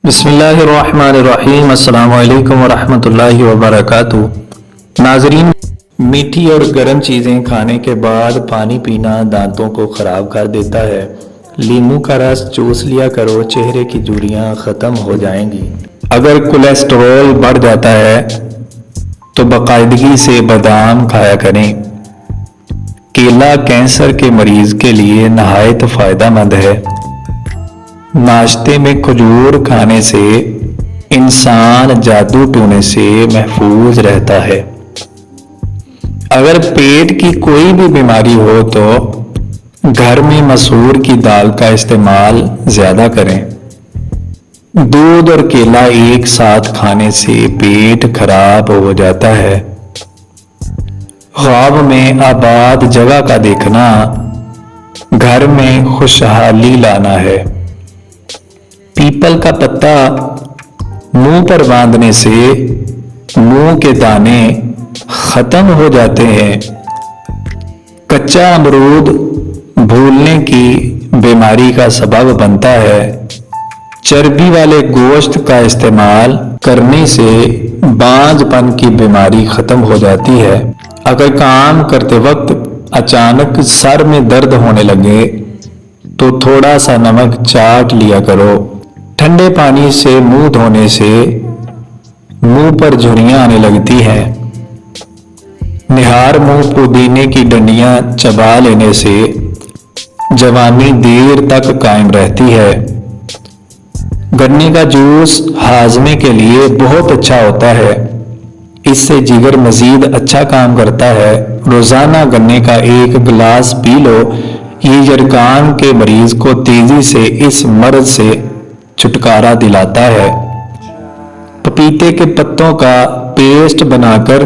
بسم اللہ الرحمن الرحیم۔ السلام علیکم ورحمۃ اللہ وبرکاتہ۔ ناظرین، میٹھی اور گرم چیزیں کھانے کے بعد پانی پینا دانتوں کو خراب کر دیتا ہے۔ لیموں کا رس چوس لیا کرو، چہرے کی جھریاں ختم ہو جائیں گی۔ اگر کولیسٹرول بڑھ جاتا ہے تو باقاعدگی سے بادام کھایا کریں۔ کیلا کینسر کے مریض کے لیے نہایت فائدہ مند ہے۔ ناشتے میں کھجور کھانے سے انسان جادو ٹونے سے محفوظ رہتا ہے۔ اگر پیٹ کی کوئی بھی بیماری ہو تو گھر میں مسور کی دال کا استعمال زیادہ کریں۔ دودھ اور کیلا ایک ساتھ کھانے سے پیٹ خراب ہو جاتا ہے۔ خواب میں آباد جگہ کا دیکھنا گھر میں خوشحالی لانا ہے۔ پیپل کا پتا منہ پر باندھنے سے منہ کے دانے ختم ہو جاتے ہیں۔ کچا امرود بھولنے کی بیماری کا سبب بنتا ہے۔ چربی والے گوشت کا استعمال کرنے سے بانجھ پن کی بیماری ختم ہو جاتی ہے۔ اگر کام کرتے وقت اچانک سر میں درد ہونے لگے تو تھوڑا سا نمک چاٹ لیا کرو۔ ٹھنڈے پانی سے منہ دھونے سے منہ پر جھریاں آنے لگتی ہیں۔ نہار منہ پودینے کی ڈنڈیاں چبا لینے سے جوانی دیر تک قائم رہتی ہے۔ گنے کا جوس ہاضمے کے لیے بہت اچھا ہوتا ہے۔ اس سے جگر مزید اچھا کام کرتا ہے۔ روزانہ گنے کا ایک گلاس پی لو۔ یہ یرقان کے مریض کو تیزی سے اس مرض سے چھٹکارا دلاتا ہے۔ پپیتے کے پتوں کا پیسٹ بنا کر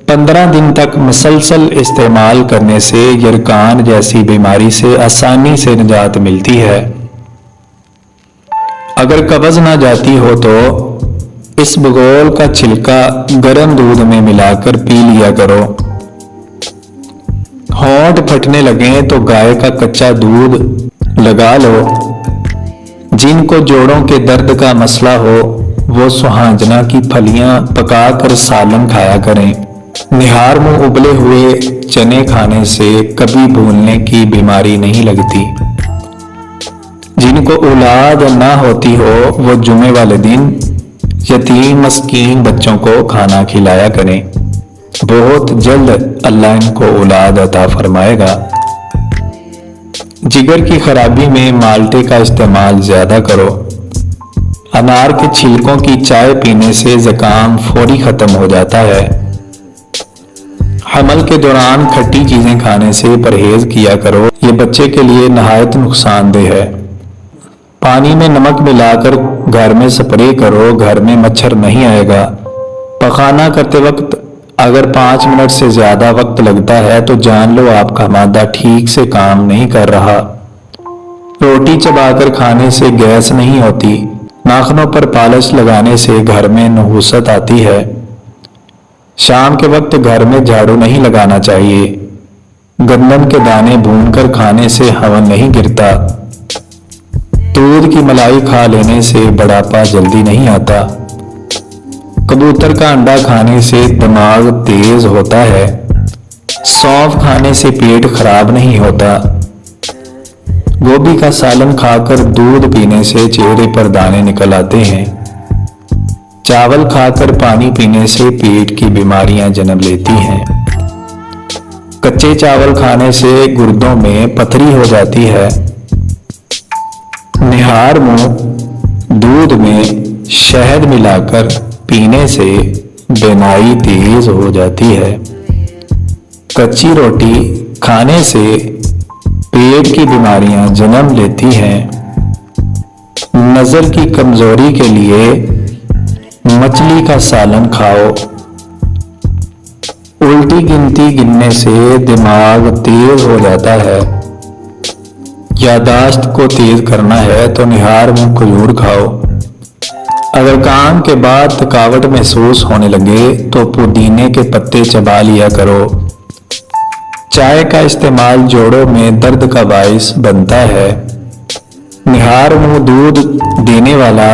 15 دن تک مسلسل استعمال کرنے سے یرقان جیسی بیماری سے آسانی سے نجات ملتی ہے۔ اگر قبض نہ جاتی ہو تو اس بگول کا چھلکا گرم دودھ میں ملا کر پی لیا کرو۔ ہونٹ پھٹنے لگیں تو گائے کا کچا دودھ لگا لو۔ جن کو جوڑوں کے درد کا مسئلہ ہو وہ سہانجنا کی پھلیاں پکا کر سالن کھایا کریں۔ نہار منہ ابلے ہوئے چنے کھانے سے کبھی بھولنے کی بیماری نہیں لگتی۔ جن کو اولاد نہ ہوتی ہو وہ جمعے والے دن یتیم مسکین بچوں کو کھانا کھلایا کریں۔ بہت جلد اللہ ان کو اولاد عطا فرمائے گا۔ جگر کی خرابی میں مالٹے کا استعمال زیادہ کرو۔ انار کے چھلکوں کی چائے پینے سے زکام فوری ختم ہو جاتا ہے۔ حمل کے دوران کھٹی چیزیں کھانے سے پرہیز کیا کرو، یہ بچے کے لیے نہایت نقصان دہ ہے۔ پانی میں نمک ملا کر گھر میں سپرے کرو، گھر میں مچھر نہیں آئے گا۔ پخانہ کرتے وقت اگر 5 منٹ سے زیادہ وقت لگتا ہے تو جان لو آپ کا معدہ ٹھیک سے کام نہیں کر رہا۔ روٹی چبا کر کھانے سے گیس نہیں ہوتی۔ ناخنوں پر پالش لگانے سے گھر میں نحوست آتی ہے۔ شام کے وقت گھر میں جھاڑو نہیں لگانا چاہیے۔ گندم کے دانے بھون کر کھانے سے ہون نہیں گرتا۔ دودھ کی ملائی کھا لینے سے بڑھاپا جلدی نہیں آتا۔ کبوتر کا انڈا کھانے سے دماغ تیز ہوتا ہے۔ سونف کھانے سے پیٹ خراب نہیں ہوتا۔ گوبھی کا سالن کھا کر دودھ پینے سے چہرے پر دانے نکل آتے ہیں۔ چاول کھا کر پانی پینے سے پیٹ کی بیماریاں جنم لیتی ہیں۔ کچے چاول کھانے سے گردوں میں پتھری ہو جاتی ہے۔ نہار منہ دودھ میں شہد ملا کر پینے سے بینائی تیز ہو جاتی ہے۔ کچی روٹی کھانے سے پیٹ کی بیماریاں جنم لیتی ہیں۔ نظر کی کمزوری کے لیے مچھلی کا سالن کھاؤ۔ الٹی گنتی گننے سے دماغ تیز ہو جاتا ہے۔ یادداشت کو تیز کرنا ہے تو نہار منہ کھجور کھاؤ۔ اگر کام کے بعد تھکاوٹ محسوس ہونے لگے تو پودینے کے پتے چبا لیا کرو۔ چائے کا استعمال جوڑوں میں درد کا باعث بنتا ہے۔ نہار منہ دودھ دینے والا